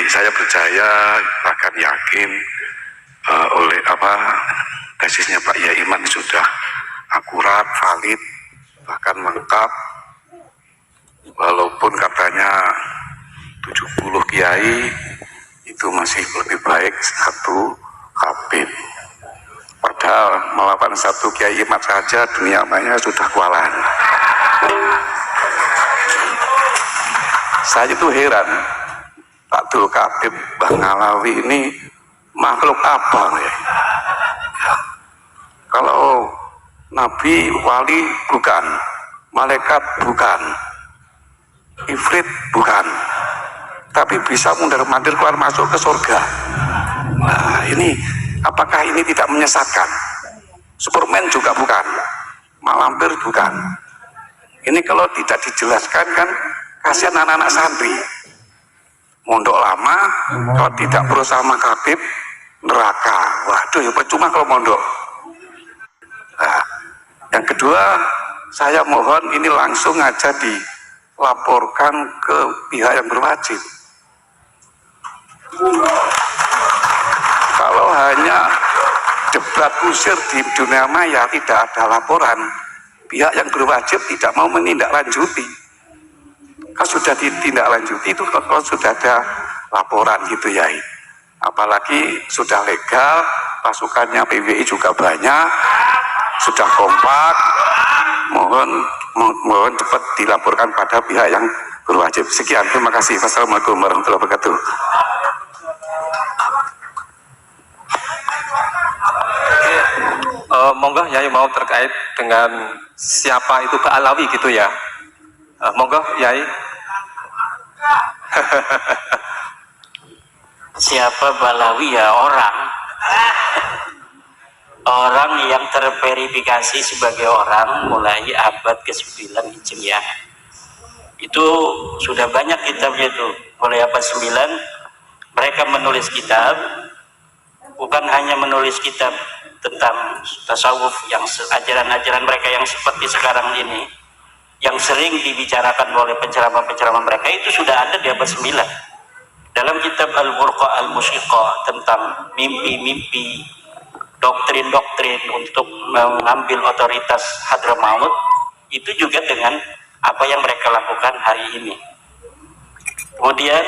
saya percaya, bahkan yakin oleh tesisnya Pak Yai Iman sudah akurat, valid, bahkan lengkap. Walaupun katanya 70 kiai, itu masih lebih baik satu habib. Padahal melawan satu Kiai Iman saja dunia maya sudah kewalahan. Saya itu heran, Pak Abdul Qadir Bang Alawi ini makhluk apa ya? Kalau Nabi, wali bukan, malaikat bukan, ifrit bukan, tapi bisa mundur-mandir keluar masuk ke surga. Nah ini, apakah ini tidak menyesatkan? Superman juga bukan, Malampir bukan. Ini kalau tidak dijelaskan kan kasihan anak-anak santri. Mondok lama, kalau tidak berusaha makabib, neraka. Waduh, ya percuma kalau mondok. Nah, yang kedua, saya mohon ini langsung aja dilaporkan ke pihak yang berwajib. Kalau hanya debat usir di dunia maya tidak ada laporan, pihak yang berwajib tidak mau menindaklanjuti. Kalau sudah ditindaklanjuti itu kalau sudah ada laporan gitu ya. Apalagi sudah legal, pasukannya PWI juga banyak, sudah kompak. Mohon cepat dilaporkan pada pihak yang berwajib. Sekian, terima kasih. Wassalamualaikum warahmatullahi wabarakatuh. Monggo Yai mau terkait dengan siapa itu Pak Alawi gitu ya. Monggo Yai. Siapa Balawi ya? Orang yang terverifikasi sebagai orang mulai abad ke-9 Hijriah. Itu sudah banyak kitabnya itu. Mulai abad 9 mereka menulis kitab, bukan hanya menulis kitab tentang tasawuf yang ajaran-ajaran mereka yang seperti sekarang ini, yang sering dibicarakan oleh penceramah-penceramah mereka, itu sudah ada di abad 9. Dalam kitab Al-Burqa Al-Musyiqah tentang mimpi-mimpi, doktrin-doktrin untuk mengambil otoritas Hadramaut, itu juga dengan apa yang mereka lakukan hari ini. Kemudian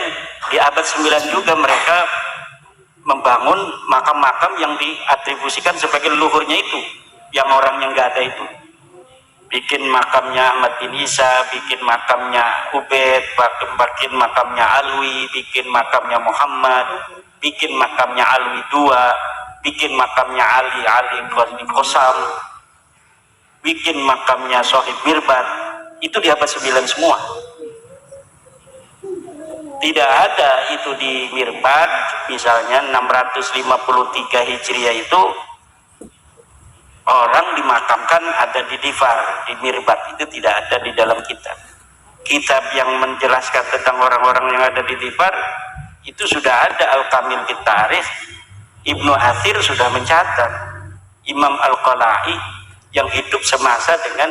di abad 9 juga mereka membangun makam-makam yang diatribusikan sebagai leluhurnya itu, yang orang yang nggak ada itu. Bikin makamnya Ahmad bin Isa, bikin makamnya Ubaid, bikin makamnya Alwi, bikin makamnya Muhammad, bikin makamnya Alwi II, bikin makamnya Ali Qasam, bikin makamnya Sohib Mirbat. Itu di abad 9 semua. Tidak ada itu di Mirbat, misalnya 653 Hijriah itu orang dimakamkan ada di Difar, di Mirbat, itu tidak ada di dalam kitab. Kitab yang menjelaskan tentang orang-orang yang ada di Difar itu sudah ada. Al-Kamil fit Tarikh, Ibnu Athir sudah mencatat. Imam Al-Qala'i yang hidup semasa dengan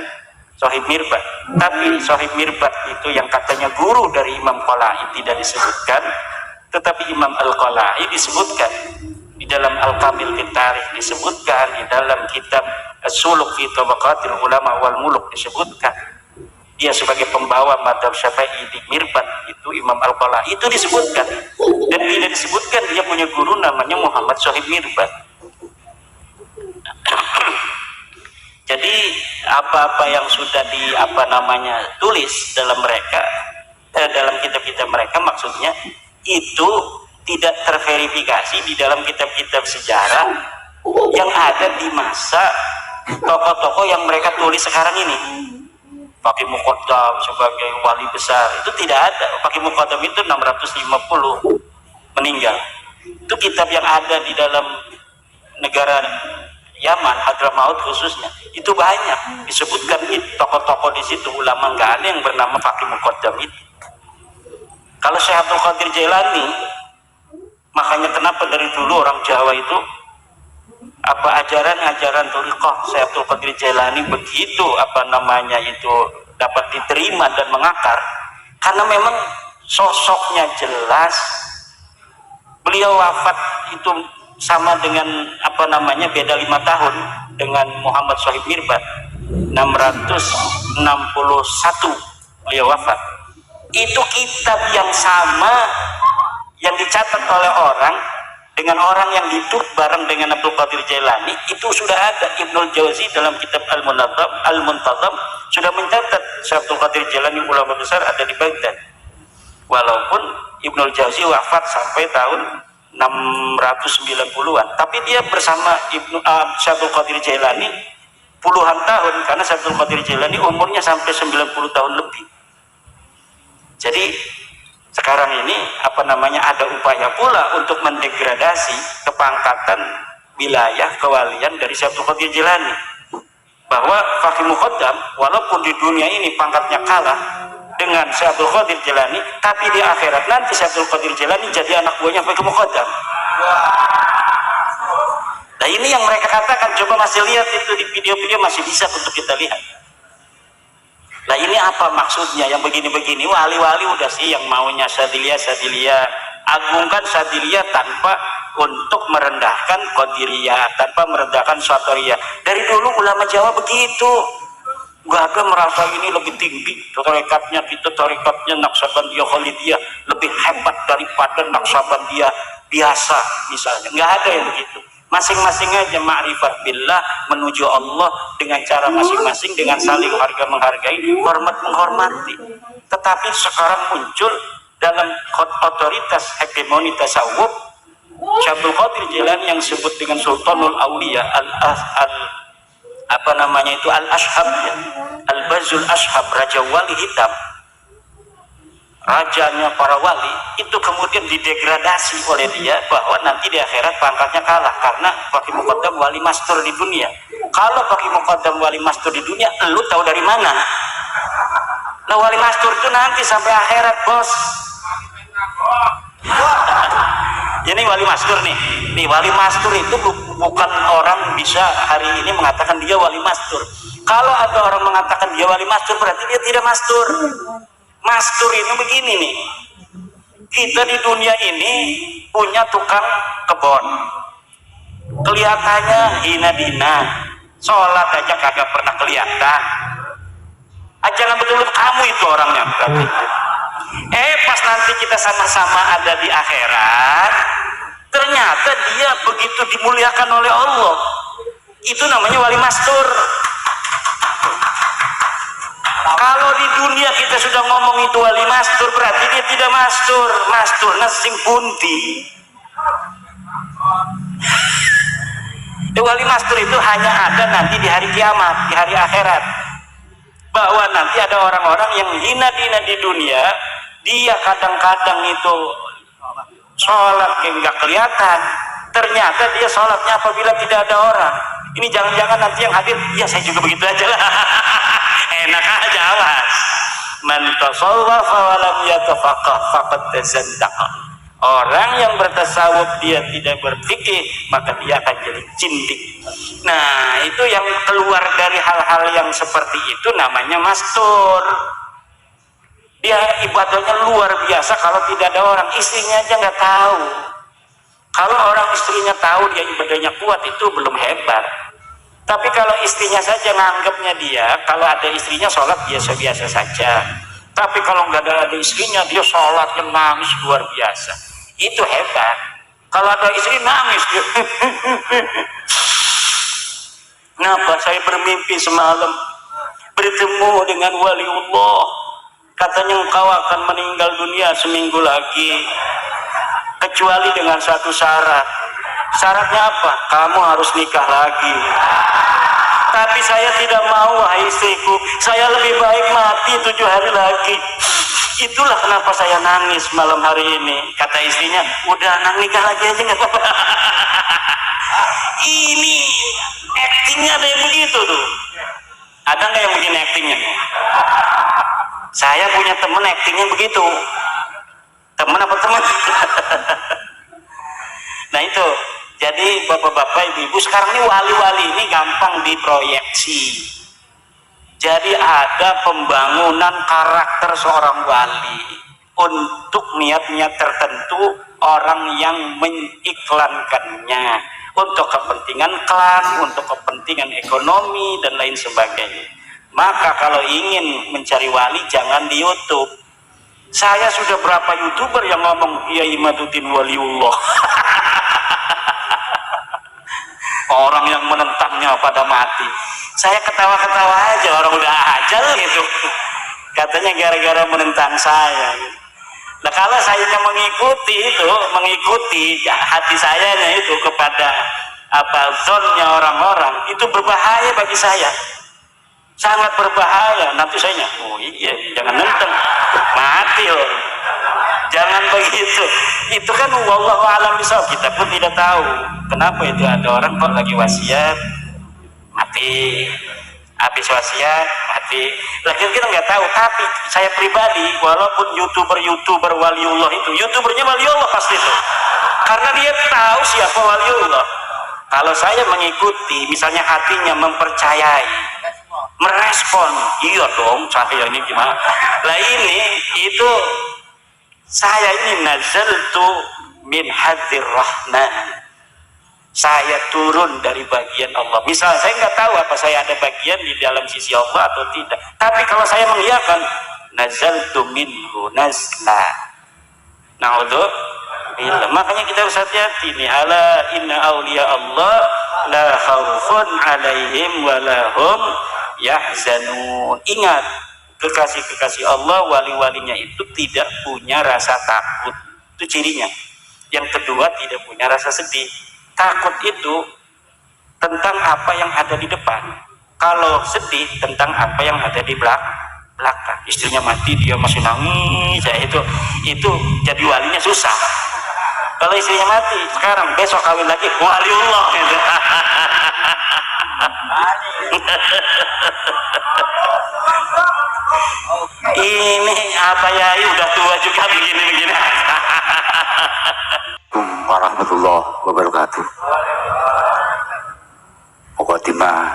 Sohib Mirbat, tapi Sohib Mirbat itu yang katanya guru dari Imam Qala'i tidak disebutkan, tetapi Imam Al-Qala'i disebutkan di dalam Al-Kamil fit Tarikh, disebutkan di dalam kitab As-Suluk fi Tabaqatil Ulama wal Muluk, disebutkan dia sebagai pembawa madhab Syafi'i di Mirbat, itu Imam Al-Qala'i itu disebutkan, dan tidak disebutkan dia punya guru namanya Muhammad Sohib Mirbat. Jadi apa-apa yang sudah tulis dalam mereka, dalam kitab-kitab mereka, maksudnya itu tidak terverifikasi di dalam kitab-kitab sejarah yang ada di masa tokoh-tokoh yang mereka tulis sekarang ini. Faqih Muqaddam sebagai wali besar itu tidak ada. Faqih Muqaddam itu 650 meninggal. Itu kitab yang ada di dalam negara Yaman, Hadramaut khususnya, itu banyak disebutkan tokoh-tokoh di situ, ulama, nggak ada yang bernama Faqih Muqaddam itu. Kalau Syekh Abdul Qadir Jailani, makanya kenapa dari dulu orang Jawa itu ajaran-ajaran thariqah Syekh Abdul Qadir Jailani begitu itu dapat diterima dan mengakar, karena memang sosoknya jelas, Beliau wafat itu sama dengan apa namanya, beda 5 tahun dengan Muhammad Sohib Mirbad. 661 beliau wafat. Itu kitab yang sama yang dicatat oleh orang dengan orang yang hidup bareng dengan Abdul Qadir Jailani. Itu sudah ada. Ibnul Jauzi dalam kitab Al-Muntazam sudah mencatat Abdul Qadir Jailani ulama besar ada di Baghdad. Walaupun Ibnul Jauzi wafat sampai tahun 690-an, tapi dia bersama Abdul Qadir Jailani puluhan tahun, karena Abdul Qadir Jailani umurnya sampai 90 tahun lebih. Jadi sekarang ini apa namanya, ada upaya pula untuk mendegradasi kepangkatan wilayah kewalian dari Abdul Qadir Jailani, bahwa Faqih Muqaddam walaupun di dunia ini pangkatnya kalah dengan Abdul Qadir Jailani, tapi di akhirat nanti Abdul Qadir Jailani jadi anak buahnya Faqih Muqaddam. Nah ini yang mereka katakan, coba masih lihat itu di video-video, masih bisa untuk kita lihat. Nah ini apa maksudnya yang begini-begini? Wali-wali udah sih yang maunya Sadiliyah, agungkan Sadiliyah tanpa untuk merendahkan Qadiriyah, tanpa merendahkan Syatoriyah. Dari dulu ulama Jawa begitu, nggak ada merasa ini lebih tinggi tarekatnya, kita tarekatnya Naqsabandiyah Khalidiyah lebih hebat daripada Naqsabandiyah biasa misalnya. Nggak ada yang begitu. Masing-masing aja ma'rifat billah, menuju Allah dengan cara masing-masing, dengan saling harga menghargai, hormat menghormati. Tetapi sekarang muncul dalam otoritas hegemoni tasawuf Abdul Qadir Jailani yang disebut dengan Sultanul Auliya, Al-Ashhab, Al-Bazul Ashhab, Raja Wali Hitam, rajanya para wali, itu kemudian didegradasi oleh dia, bahwa nanti di akhirat pangkatnya kalah karena Faqih Muqaddam wali mastur di dunia. Kalau Faqih Muqaddam wali mastur di dunia, lu tahu dari mana? Nah wali mastur itu nanti sampai akhirat, bos. Ini wali mastur nih wali mastur itu bukan orang bisa hari ini mengatakan dia wali mastur. Kalau ada orang mengatakan dia wali mastur, berarti dia tidak mastur. Mastur ini begini nih, kita di dunia ini punya tukang kebon, kelihatannya hina dina, sholat aja kagak pernah kelihatan. Jangan betul kamu itu orangnya berarti. Pas nanti kita sama-sama ada di akhirat, ternyata dia begitu dimuliakan oleh Allah. Itu namanya wali mastur. Kalau di dunia kita sudah ngomong itu wali mastur, berarti dia tidak mastur. Mastur sing pundi. Wali mastur itu hanya ada nanti di hari kiamat, di hari akhirat. Bahwa nanti ada orang-orang yang hina-hina di dunia, dia kadang-kadang itu sholat kayak nggak kelihatan, ternyata dia sholatnya apabila tidak ada orang. Ini jangan-jangan nanti yang hadir, ya saya juga begitu aja lah. Enak aja, awas. Man tasawwafa wa lam yatafaqah faqad tazandaqa. Orang yang bertasawuf dia tidak berfikih, maka dia akan jadi cindik. Nah itu yang keluar dari hal-hal yang seperti itu namanya mastur. Dia ibadahnya luar biasa kalau tidak ada orang, istrinya aja nggak tahu. Kalau orang istrinya tahu dia ibadahnya kuat, itu belum hebat. Tapi kalau istrinya saja nganggapnya dia, kalau ada istrinya sholat biasa-biasa saja. Tapi kalau nggak ada istrinya, dia sholatnya nangis luar biasa. Itu hebat. Kalau ada istri nangis, dia kenapa saya bermimpi semalam bertemu dengan waliullah, katanya engkau akan meninggal dunia seminggu lagi, kecuali dengan satu syarat. Syaratnya apa? Kamu harus nikah lagi. Tapi saya tidak mau, wahai istriku, saya lebih baik mati 7 hari lagi. Itulah kenapa saya nangis malam hari ini. Kata istrinya, udah nikah lagi aja nggak apa-apa. Ini actingnya ada yang begitu tuh. Ada nggak yang begini actingnya? Saya punya temen actingnya begitu. Temen apa temen? Nah itu. Jadi bapak-bapak, ibu-ibu, sekarang ini wali-wali ini gampang diproyeksi. Jadi ada pembangunan karakter seorang wali. untuk niat-niat tertentu orang yang mengiklankannya untuk kepentingan klan, untuk kepentingan ekonomi dan lain sebagainya. Maka kalau ingin mencari wali jangan di YouTube. Saya sudah berapa YouTuber yang ngomong ya Imaduddin waliullah. Orang yang menentangnya pada mati. Saya ketawa-ketawa aja, orang udah ajal gitu. Katanya gara-gara menentang saya. Nah kalau saya mengikuti hati saya itu kepada zonnya orang-orang, itu berbahaya bagi saya. Sangat berbahaya. Nanti saya oh iya jangan nenteng, mati loh. Jangan begitu. Itu kan wallahu a'lam bishawab, kita pun tidak tahu kenapa itu ada orang kok lagi wasiat mati, habis wasiat mati. Lagi kita nggak tahu. Tapi saya pribadi, walaupun youtuber waliullah itu, youtubernya waliullah pasti itu, karena dia tahu siapa waliullah. Kalau saya mengikuti, misalnya hatinya mempercayai, merespon, iya dong saya ini gimana. Lah itu saya ini nazaltu min hadzir rahman, saya turun dari bagian Allah. Misal saya nggak tahu apa saya ada bagian di dalam sisi Allah atau tidak, tapi kalau saya mengiyakan nazaltu minhu nazla. Naudzubillah. Makanya kita harus hati-hati nih. Ala inna awliya Allah la khaufun alaihim wa lahum yahzanun. Ingat, kekasih-kekasih Allah, wali-walinya itu tidak punya rasa takut. Itu cirinya. Yang kedua, tidak punya rasa sedih. Takut itu tentang apa yang ada di depan. Kalau sedih tentang apa yang ada di belakang. Istrinya mati, dia masih nangis. Ya, itu jadi walinya susah. Kalau istrinya mati, sekarang besok kawin lagi, waliullah. Ini apa ya, udah tua juga begini-begini. Assalamualaikum warahmatullahi wabarakatuh. Mukaddimah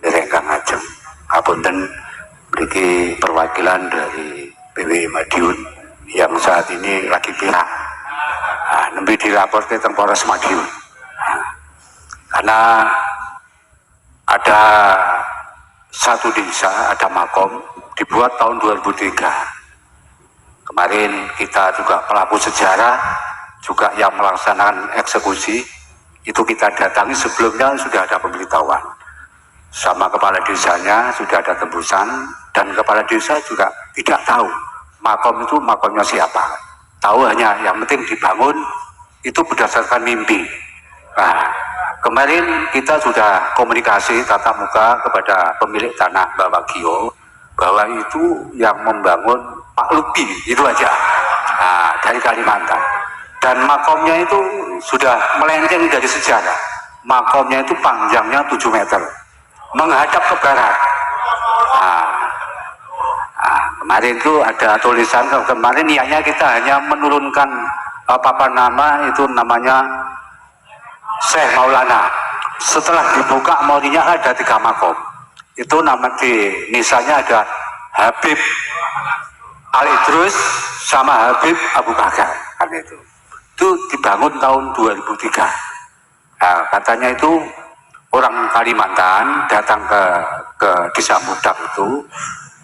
dari Kang Ajeng. Apunten mriki perwakilan dari PWI Madiun yang saat ini lagi pirang. Nembe dilaporke teng Polres Madiun. Karena ada satu desa, ada makom dibuat tahun 2003. Kemarin kita juga pelaku sejarah juga yang melaksanakan eksekusi itu kita datangi, sebelumnya sudah ada pemberitahuan sama kepala desanya, sudah ada tembusan, dan kepala desa juga tidak tahu makom itu makomnya siapa, tahu hanya yang penting dibangun itu berdasarkan mimpi. Nah, kemarin kita sudah komunikasi tatap muka kepada pemilik tanah Mbak Wagio bahwa itu yang membangun Pak Lupi, itu aja. Nah, dari Kalimantan. Dan makomnya itu sudah melenceng dari sejarah. Makomnya itu panjangnya 7 meter, menghadap ke barat. Kemarin itu ada tulisan, kemarin niatnya kita hanya menurunkan papan nama, itu namanya Syekh Maulana. Setelah dibuka maulinya ada 3 makom. Itu nama di misalnya ada Habib Al Idrus sama Habib Abu Bakar, kan itu dibangun tahun 2003. Nah, katanya itu orang Kalimantan datang ke desa Mudak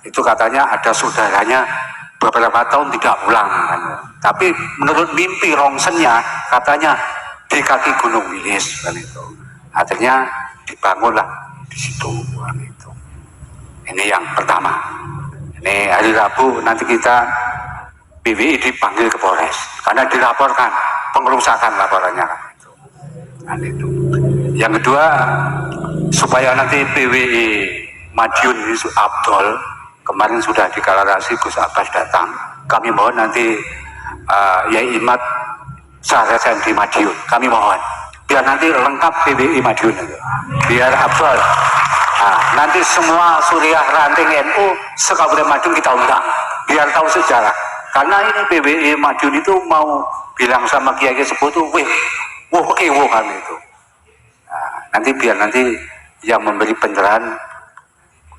itu katanya ada saudaranya beberapa tahun tidak pulang, kan. Tapi menurut mimpi rongsennya katanya di kaki Gunung Wilis, kan itu. Akhirnya dibangunlah di situ, kan itu. Ini yang pertama. Ini hari Rabu nanti kita PWI dipanggil ke Polres karena dilaporkan pengerusakan laporannya, kan itu. Kan itu. Yang kedua, supaya nanti PWI Madiun Yusuf Abdul kemarin sudah deklarasi Gus Abbas datang, kami mohon nanti Yai Imad Saresen di Madiun, kami mohon biar nanti lengkap PWI Madiun itu. Biar Abdul. Nah, nanti semua suriah ranting NU sekabupaten Madiun kita undang biar tahu sejarah. Karena ini PWI Madiun itu mau bilang sama Kiai Sepuh itu, kan itu. Nah, nanti biar nanti yang memberi pencerahan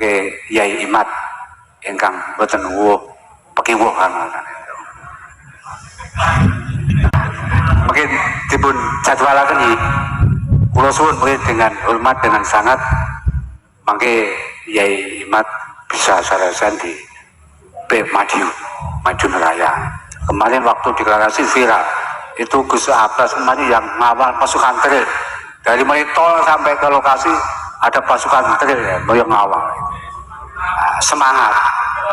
ke Yai Imad ingkang boten pakai kan itu. Mungkin dipun jadwalaken iki. Kula suwun mungkin dengan hormat dengan sangat mangke Yai Imat bisa sarasan di Madiun Raya. Kemarin waktu deklarasi viral itu Gus Abbas kemarin yang ngawal pasukan trail dari mulai tol sampai ke lokasi ada pasukan trail ya, yang ngawal. Nah, semangat,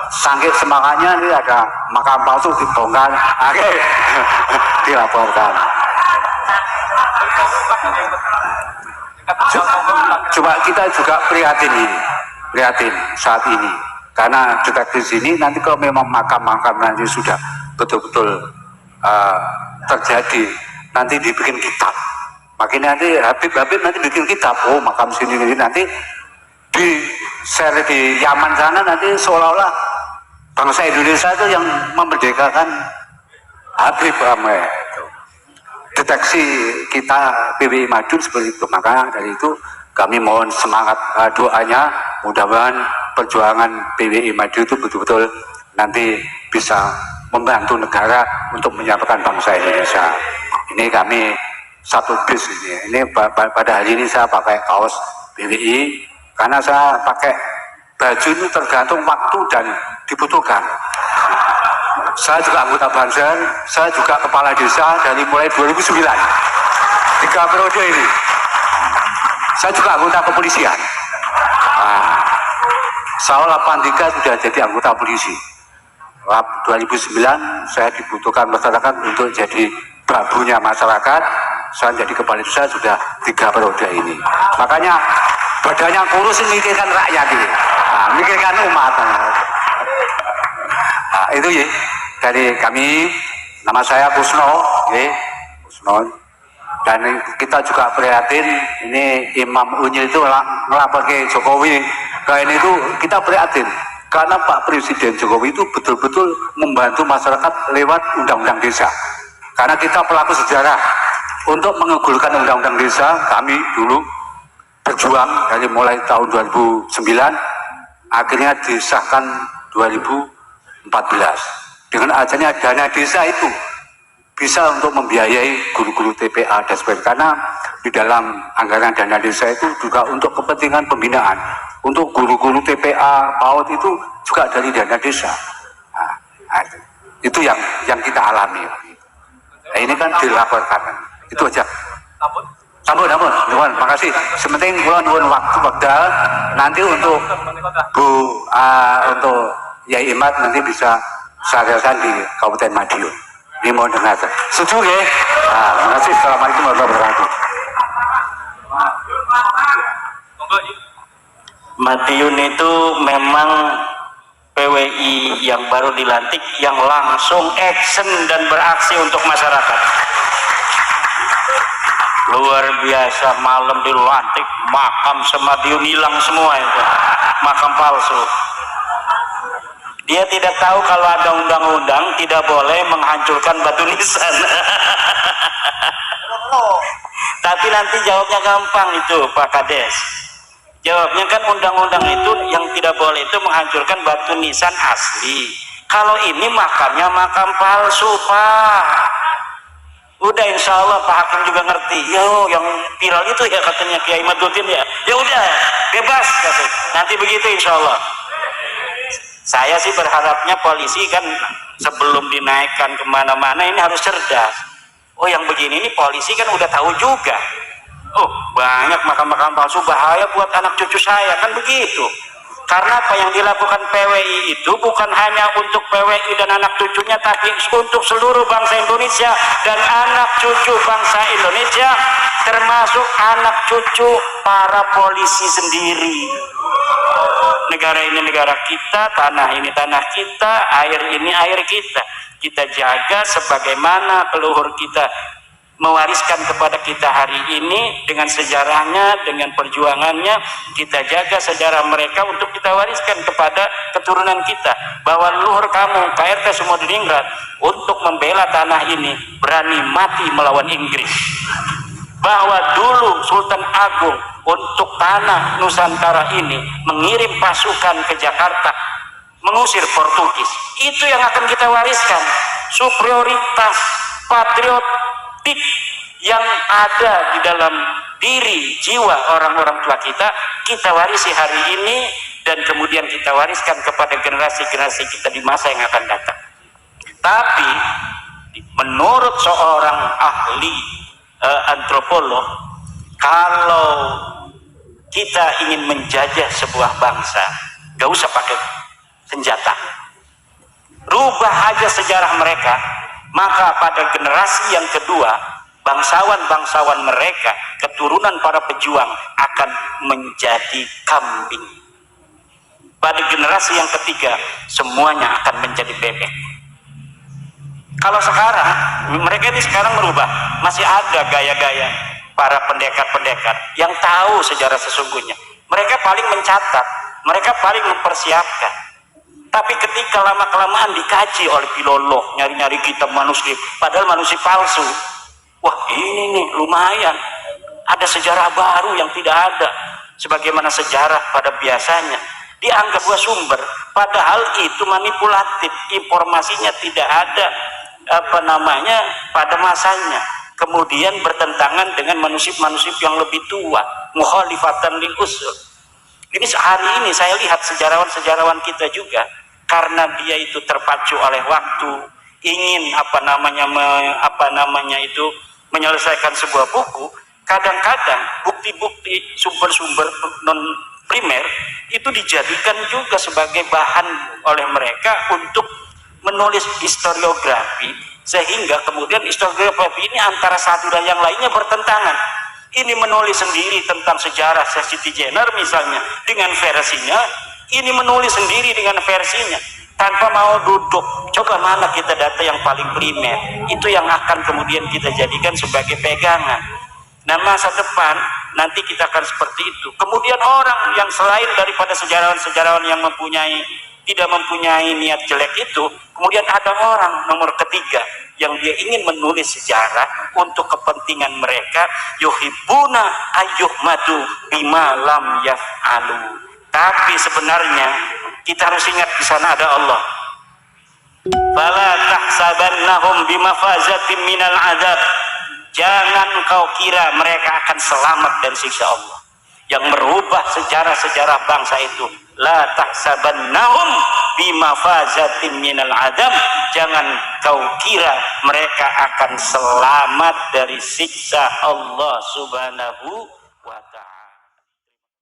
saking semangatnya ini ada makam palsu dibongkar, dilaporkan. Coba kita juga prihatin saat ini, karena dekat di sini nanti kalau memang makam-makam nanti sudah betul-betul terjadi, nanti dibikin kitab. Makin nanti Habib nanti bikin kitab, oh makam sini nanti di share di Yaman sana nanti seolah-olah bangsa Indonesia itu yang memerdekakan Habib Ahmad. Deteksi kita PWI Madiun seperti itu. Maka dari itu kami mohon semangat doanya, mudah-mudahan perjuangan PWI Madiun itu betul-betul nanti bisa membantu negara untuk menyampaikan bangsa Indonesia. Ini kami satu bis ini pada hari ini saya pakai kaos PWI karena saya pakai baju itu tergantung waktu dan dibutuhkan. Saya juga anggota Banser, saya juga kepala desa dari mulai 2009, 3 periode ini. Saya juga anggota kepolisian. Saya 83 sudah jadi anggota polisi. 2009 saya dibutuhkan masyarakat untuk jadi babunya masyarakat. Saya jadi kepala desa sudah 3 periode ini. Makanya badannya kurus mikirkan rakyat ini, mikirkan umat. Itu ya dari kami, nama saya Kusno, dan kita juga prihatin ini Imam Unyil itu ngelapor ke Jokowi. Nah ini itu kita prihatin karena Pak Presiden Jokowi itu betul-betul membantu masyarakat lewat undang-undang desa. Karena kita pelaku sejarah untuk menggugurkan undang-undang desa, kami dulu berjuang dari mulai tahun 2009, akhirnya disahkan 2014. Dengan adanya dana desa itu bisa untuk membiayai guru-guru TPA dan sebagainya, karena di dalam anggaran dana desa itu juga untuk kepentingan pembinaan untuk guru-guru TPA PAUD itu juga dari dana desa. Itu yang kita alami. Nah, ini kan dilaporkan, itu aja. Sampun, makasih. Sementing nuwun waktu wekdal nanti untuk untuk Yai Imat nanti bisa sarasan di Kabupaten Madiun. Ini mohon dengar. Setuju ya? Terima kasih. Assalamualaikum warahmatullahi wabarakatuh. Madiun itu memang PWI yang baru dilantik yang langsung action dan beraksi untuk masyarakat. Luar biasa, malam dilantik, makam semadiun hilang semua itu, makam palsu. Dia tidak tahu kalau ada undang-undang tidak boleh menghancurkan batu nisan. Tapi nanti jawabnya gampang itu Pak Kades. Jawabnya kan undang-undang itu yang tidak boleh itu menghancurkan batu nisan asli. Kalau ini makamnya makam palsu, Pak. Udah insya Allah Pak Hakim juga ngerti. Yo, yang viral itu ya katanya Kiai Maduddin ya. Ya udah, bebas katanya. Nanti begitu insya Allah. Saya sih berharapnya polisi kan sebelum dinaikkan kemana-mana ini harus cerdas. Oh yang begini ini polisi kan udah tahu juga. Oh banyak makam-makam palsu bahaya buat anak cucu saya kan begitu. Karena apa yang dilakukan PWI itu bukan hanya untuk PWI dan anak cucunya, tapi untuk seluruh bangsa Indonesia dan anak cucu bangsa Indonesia, termasuk anak cucu para polisi sendiri. Negara ini negara kita, tanah ini tanah kita, air ini air kita. Kita jaga sebagaimana leluhur kita mewariskan kepada kita hari ini dengan sejarahnya, dengan perjuangannya. Kita jaga sejarah mereka untuk kita wariskan kepada keturunan kita, bahwa leluhur kamu KRT Sumodiningrat untuk membela tanah ini berani mati melawan Inggris, bahwa dulu Sultan Agung untuk tanah Nusantara ini mengirim pasukan ke Jakarta mengusir Portugis. Itu yang akan kita wariskan. superioritas patriotik yang ada di dalam diri jiwa orang-orang tua kita, kita warisi hari ini dan kemudian kita wariskan kepada generasi-generasi kita di masa yang akan datang. Tapi menurut seorang ahli antropolog, kalau kita ingin menjajah sebuah bangsa, gak usah pakai senjata, rubah aja sejarah mereka, maka pada generasi yang kedua, bangsawan-bangsawan mereka, keturunan para pejuang akan menjadi kambing. Pada generasi yang ketiga, semuanya akan menjadi bebek. Kalau sekarang, mereka ini sekarang merubah, masih ada gaya-gaya para pendekar-pendekar yang tahu sejarah sesungguhnya. Mereka paling mencatat, mereka paling mempersiapkan. Tapi ketika lama-kelamaan dikaji oleh filolog, nyari-nyari kitab manuskrip, padahal manuskrip palsu, wah ini nih lumayan, ada sejarah baru yang tidak ada. Sebagaimana sejarah pada biasanya dianggap buah sumber, padahal itu manipulatif, informasinya tidak ada pada masanya, kemudian bertentangan dengan manuskrip-manuskrip yang lebih tua, mukhalifatan lil usul. Ini hari ini saya lihat sejarawan-sejarawan kita juga, karena dia itu terpacu oleh waktu, ingin menyelesaikan sebuah buku, kadang-kadang bukti-bukti sumber-sumber non primer itu dijadikan juga sebagai bahan oleh mereka untuk menulis historiografi, sehingga kemudian historiografi ini antara satu dan yang lainnya bertentangan. Ini menulis sendiri tentang sejarah Siti Jenar misalnya dengan versinya, ini menulis sendiri dengan versinya, tanpa mau duduk coba mana kita data yang paling primer, itu yang akan kemudian kita jadikan sebagai pegangan. Nah masa depan nanti kita akan seperti itu. Kemudian orang yang selain daripada sejarawan-sejarawan yang tidak mempunyai niat jelek itu, kemudian ada orang nomor ketiga yang dia ingin menulis sejarah untuk kepentingan mereka, yuhibbuna ayyuhmadu bima lam yaf'alu. Tapi sebenarnya kita harus ingat di sana ada Allah. Fala tahsabannahum bimafazatin minal azab. Jangan kau kira mereka akan selamat dari siksa Allah. Yang merubah sejarah-sejarah bangsa itu, la tahsabannahum bimafazatin minal azab. Jangan kau kira mereka akan selamat dari siksa Allah Subhanahu wa ta'ala.